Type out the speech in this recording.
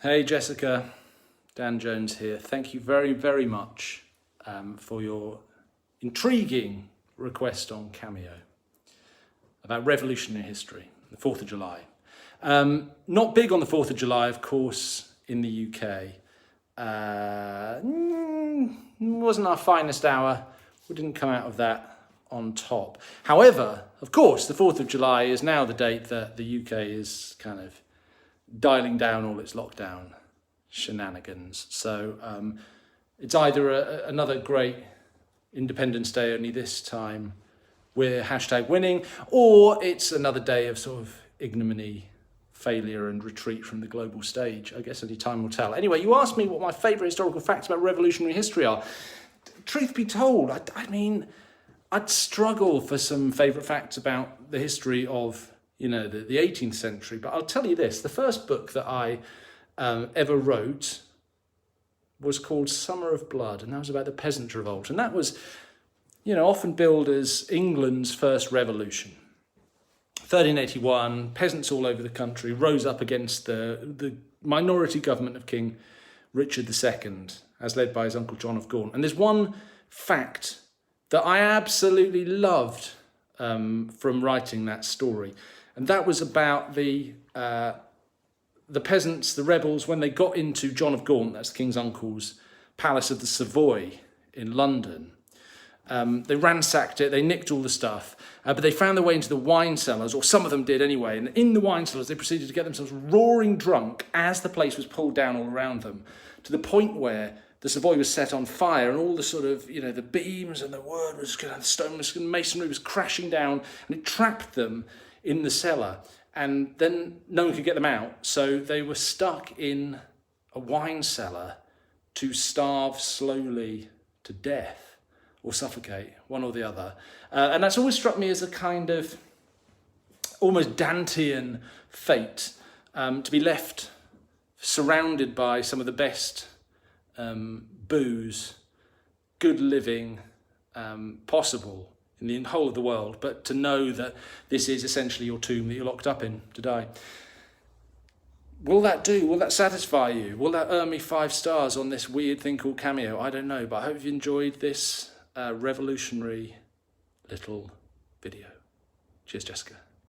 Hey Jessica, Dan Jones here. Thank you very, very much for your intriguing request on Cameo about revolutionary history, the 4th of July. Not big on the 4th of July, of course, in the UK. Wasn't our finest hour. We didn't come out of that on top. However, of course, the 4th of July is now the date that the UK is kind of dialing down all its lockdown shenanigans. So it's either another great Independence Day, only this time we're #winning, or it's another day of sort of ignominy, failure and retreat from the global stage. I guess only time will tell. Anyway, you asked me what my favourite historical facts about revolutionary history are. Truth be told, I mean, I'd struggle for some favourite facts about the history of, you know, the 18th century. But I'll tell you this, the first book that I ever wrote was called Summer of Blood, and that was about the Peasants' Revolt. And that was, you know, often billed as England's first revolution. 1381, peasants all over the country rose up against the minority government of King Richard II, as led by his uncle John of Gaunt. And there's one fact that I absolutely loved from writing that story. And that was about the peasants, the rebels, when they got into John of Gaunt, that's the king's uncle's palace of the Savoy in London. They ransacked it, they nicked all the stuff, but they found their way into the wine cellars, or some of them did anyway, and in the wine cellars they proceeded to get themselves roaring drunk as the place was pulled down all around them, to the point where the Savoy was set on fire and all the sort of, you know, the beams and the wood was, the stone masonry was crashing down, and it trapped them in the cellar, and then no one could get them out, so they were stuck in a wine cellar to starve slowly to death or suffocate, one or the other. And that's always struck me as a kind of almost Dantean fate, to be left surrounded by some of the best booze, good living possible in the whole of the world, but to know that this is essentially your tomb that you're locked up in to die. Will that do? Will that satisfy you? Will that earn me 5 stars on this weird thing called Cameo? I don't know, but I hope you enjoyed this revolutionary little video. Cheers, Jessica.